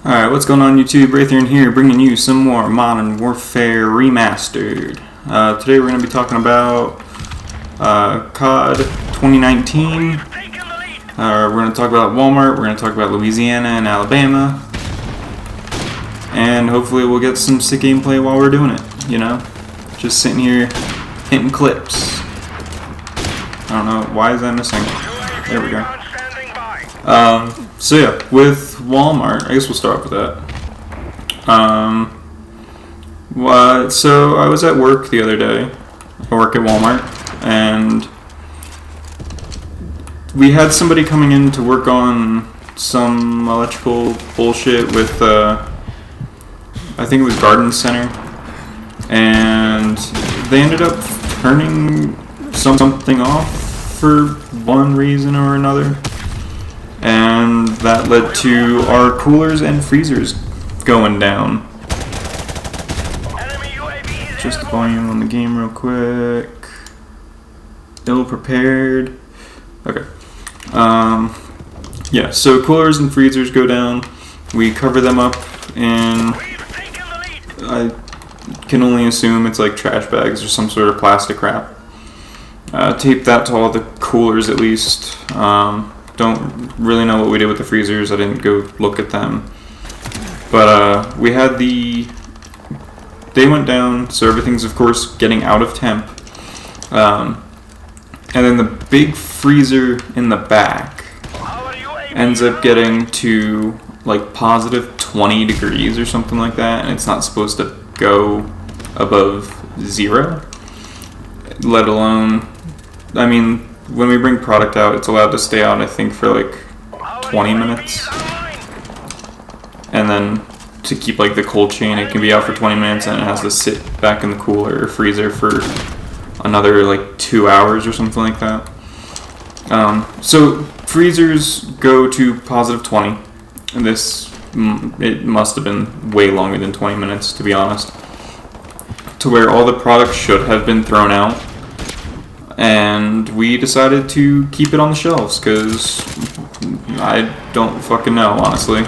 Alright, what's going on YouTube? Raithirn here, bringing you some more Modern Warfare Remastered. Today we're going to be talking about COD 2019. We're going to talk about Walmart, we're going to talk about Louisiana and Alabama. And hopefully we'll get some sick gameplay while we're doing it, you know? Just sitting here hitting clips. I don't know, why is that missing? There we go. So yeah, with Walmart, I guess we'll start with that. So I was at work the other day. I work at Walmart, and we had somebody coming in to work on some electrical bullshit with, I think it was Garden Center, and they ended up turning something off for one reason or another. And that led to our coolers and freezers going down. Just the volume on the game real quick. Ill prepared. Okay. Yeah, so coolers and freezers go down. We cover them up in, I can only assume it's like trash bags or some sort of plastic wrap. Tape that to all the coolers at least. Don't really know what we did with the freezers. I didn't go look at them. But we had they went down, so everything's of course getting out of temp. And then the big freezer in the back ends up getting to like positive 20 degrees or something like that, and it's not supposed to go above 0. Let alone, I mean, when we bring product out, it's allowed to stay out, I think, for like 20 minutes. And then to keep like the cold chain, it can be out for 20 minutes and it has to sit back in the cooler or freezer for another like 2 hours or something like that. So freezers go to positive 20. And it must have been way longer than 20 minutes, to be honest. To where all the product should have been thrown out. And we decided to keep it on the shelves, because I don't fucking know, honestly.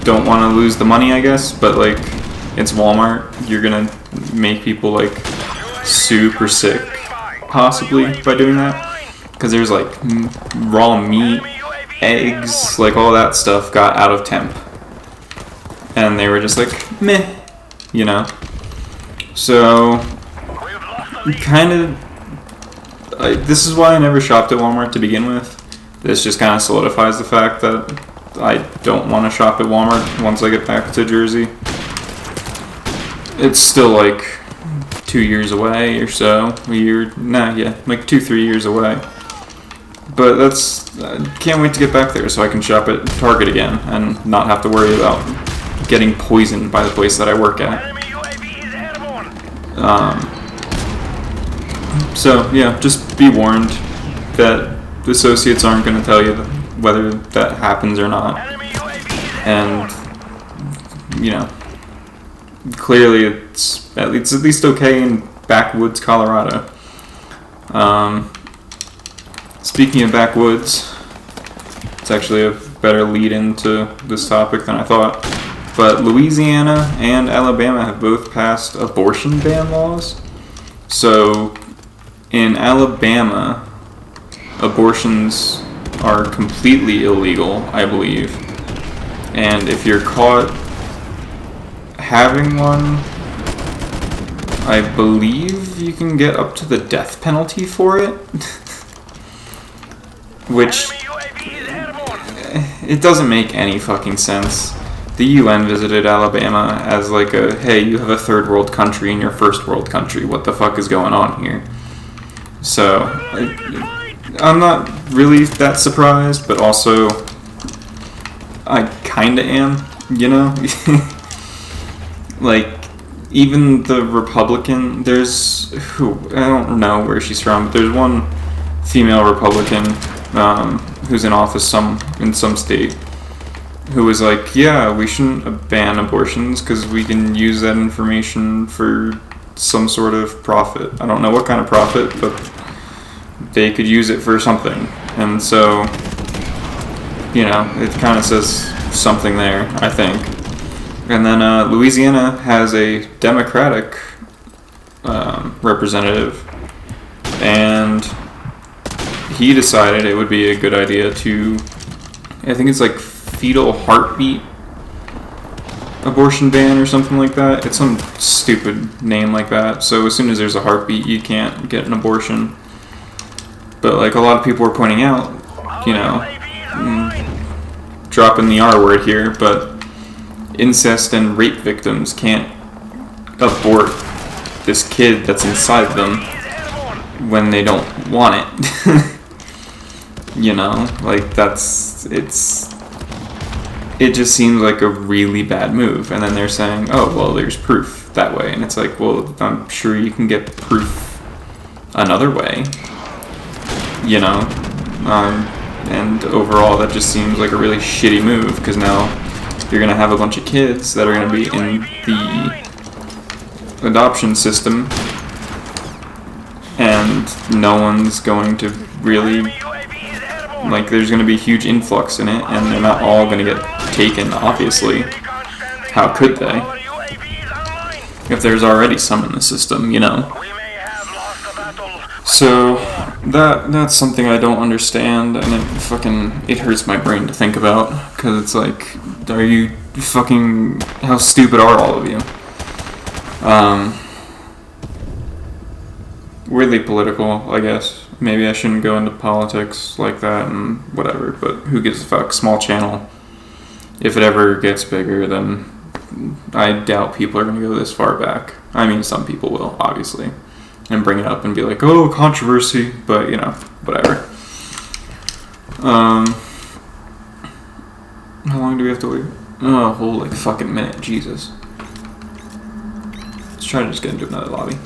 Don't want to lose the money, I guess, but like, it's Walmart. You're gonna make people like super sick, possibly, by doing that. Because there's like raw meat, eggs, like all that stuff got out of temp. And they were just like, meh, you know? So kind of, this is why I never shopped at Walmart to begin with. This just kind of solidifies the fact that I don't want to shop at Walmart once I get back to Jersey. It's still like 2 years away or so. Like 2-3 years away. But can't wait to get back there so I can shop at Target again and not have to worry about getting poisoned by the place that I work at. So yeah, just be warned that the associates aren't going to tell you whether that happens or not. And, you know, clearly it's at least okay in backwoods Colorado. Speaking of backwoods, it's actually a better lead into this topic than I thought. But Louisiana and Alabama have both passed abortion ban laws. So in Alabama, abortions are completely illegal, I believe. And if you're caught having one, I believe you can get up to the death penalty for it. Which, it doesn't make any fucking sense. The UN visited Alabama as like hey, you have a third world country in your first world country. What the fuck is going on here? So, I'm not really that surprised, but also, I kinda am, you know? Like, even the Republican, I don't know where she's from, but there's one female Republican who's in office in some state, who was like, yeah, we shouldn't ban abortions because we can use that information for some sort of profit. I don't know what kind of profit, but they could use it for something. And so, you know, it kind of says something there, I think. And then Louisiana has a Democratic representative, and he decided it would be a good idea to, I think it's like fetal heartbeat abortion ban or something like that. It's some stupid name like that. So as soon as there's a heartbeat, you can't get an abortion. But like a lot of people are pointing out, you know, dropping the R word here, but incest and rape victims can't abort this kid that's inside them when they don't want it. You know, like it just seems like a really bad move. And then they're saying, oh, well, there's proof that way. And it's like, well, I'm sure you can get proof another way, you know? And overall, that just seems like a really shitty move, because now you're going to have a bunch of kids that are going to be in the adoption system, and no one's going to really, like, there's going to be a huge influx in it, and they're not all going to get taken, obviously. How could they? If there's already some in the system, you know. So that's something I don't understand, and it hurts my brain to think about, because it's like, how stupid are all of you? Weirdly political, I guess. Maybe I shouldn't go into politics like that and whatever, but who gives a fuck? Small channel. If it ever gets bigger, then I doubt people are going to go this far back. I mean, some people will, obviously, and bring it up and be like, oh, controversy, but, you know, whatever. How long do we have to wait? Oh, a whole, like, fucking minute, Jesus. Let's try to just get into another lobby.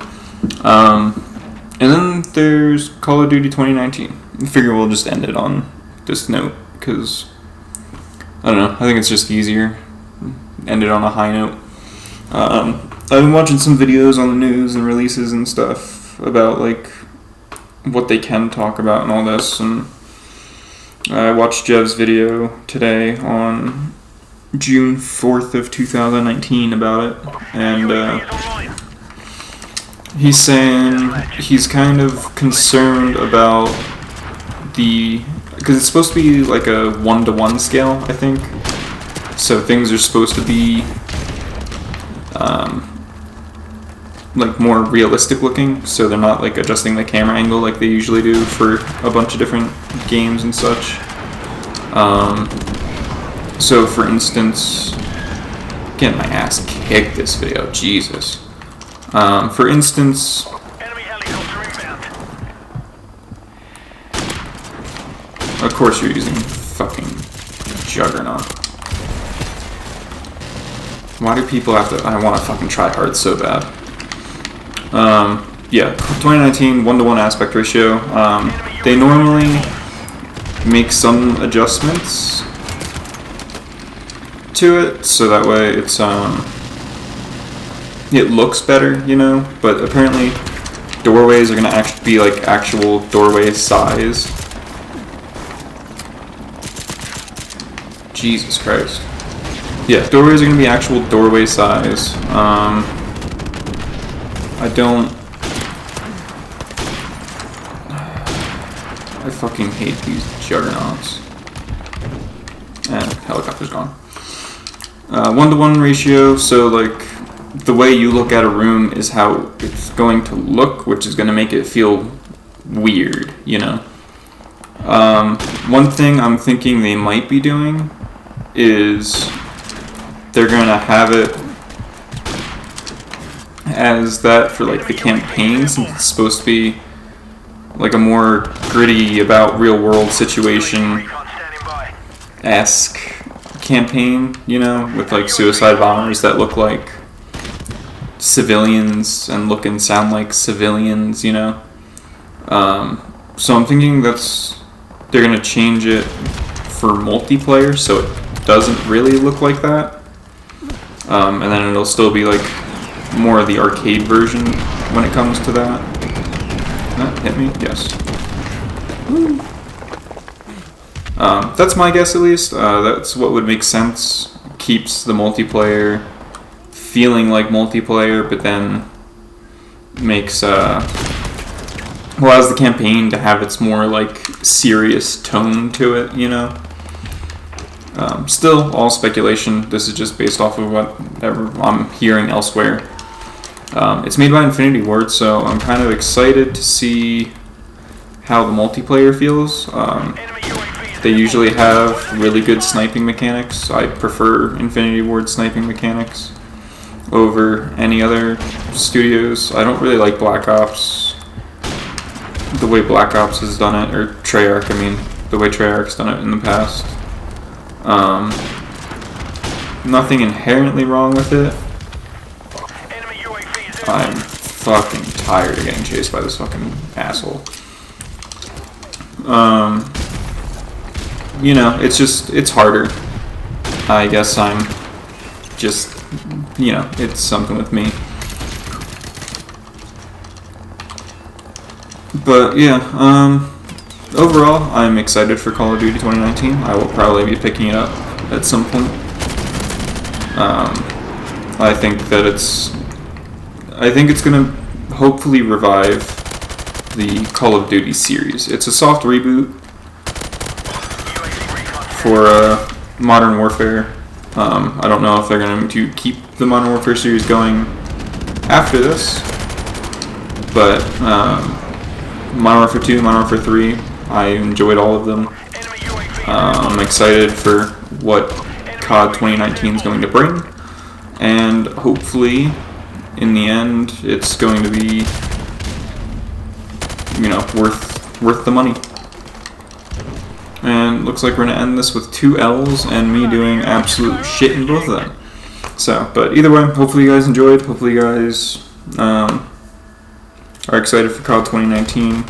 And then there's Call of Duty 2019. I figure we'll just end it on this note, because, I don't know, I think it's just easier. End it on a high note. I've been watching some videos on the news and releases and stuff about, like, what they can talk about and all this, and I watched Jev's video today on June 4th of 2019 about it, and he's saying he's kind of concerned about because it's supposed to be like a 1-to-1 scale, I think, so things are supposed to be like more realistic looking, so they're not like adjusting the camera angle like they usually do for a bunch of different games and such. So for instance, getting my ass kicked this video, Jesus. For instance, of course you're using fucking Juggernaut. Why do people have to, I want to fucking try hard so bad. Yeah, 2019 1-to-1 aspect ratio. They normally make some adjustments to it, so that way it's it looks better, you know, but apparently doorways are going to actually be like actual doorway size. Jesus Christ. Yeah, doorways are going to be actual doorway size. I fucking hate these juggernauts. And helicopter's gone. 1-to-1 ratio, so like the way you look at a room is how it's going to look, which is going to make it feel weird, you know. One thing I'm thinking they might be doing is they're going to have it as that for like the campaign, since it's supposed to be like a more gritty about real world situation-esque campaign, you know, with like suicide bombers that look like civilians and look and sound like civilians, you know. So I'm thinking they're gonna change it for multiplayer so it doesn't really look like that, and then it'll still be like more of the arcade version when it comes to that. That hit me? Yes. That's my guess, at least. That's what would make sense. Keeps the multiplayer feeling like multiplayer, but then makes allows the campaign to have its more like serious tone to it, you know. Still, all speculation. This is just based off of whatever I'm hearing elsewhere. It's made by Infinity Ward, so I'm kind of excited to see how the multiplayer feels. They usually have really good sniping mechanics. I prefer Infinity Ward sniping mechanics over any other studios. I don't really like Black Ops, the way Black Ops has done it, or Treyarch, I mean, the way Treyarch's done it in the past. Nothing inherently wrong with it. I'm fucking tired of getting chased by this fucking asshole. You know, it's harder. I guess I'm just, you know, it's something with me. But yeah, overall, I'm excited for Call of Duty 2019. I will probably be picking it up at some point. I think it's gonna hopefully revive the Call of Duty series. It's a soft reboot for Modern Warfare. I don't know if they're going to keep the Modern Warfare series going after this, but Modern Warfare 2, Modern Warfare 3, I enjoyed all of them. I'm excited for what COD 2019 is going to bring, and hopefully in the end it's going to be, you know, worth the money. And looks like we're going to end this with 2 L's and me doing absolute shit in both of them. So, but either way, hopefully you guys enjoyed. Hopefully you guys are excited for COD 2019.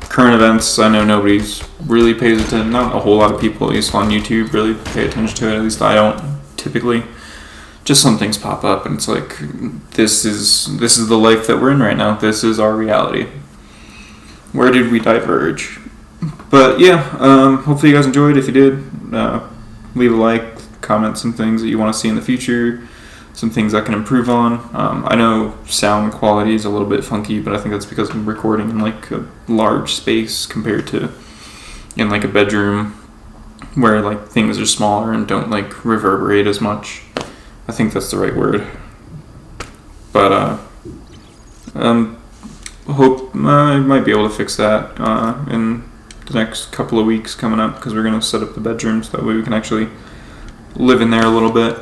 Current events, I know nobody's really pays attention. Not a whole lot of people, at least on YouTube, really pay attention to it. At least I don't typically. Just some things pop up and it's like, this is the life that we're in right now. This is our reality. Where did we diverge? But yeah, hopefully you guys enjoyed. If you did, leave a like, comment some things that you want to see in the future, some things I can improve on. I know sound quality is a little bit funky, but I think that's because I'm recording in like a large space compared to in like a bedroom where like things are smaller and don't like reverberate as much. I think that's the right word. But hope I might be able to fix that in the next couple of weeks coming up, because we're going to set up the bedroom so that way we can actually live in there a little bit.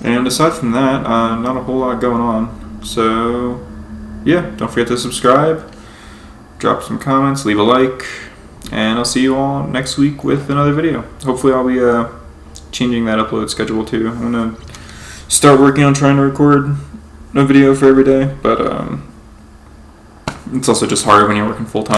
And aside from that, not a whole lot going on. So yeah, don't forget to subscribe, drop some comments, leave a like, and I'll see you all next week with another video. Hopefully I'll be changing that upload schedule too. I'm going to start working on trying to record a video for every day, but it's also just hard when you're working full time.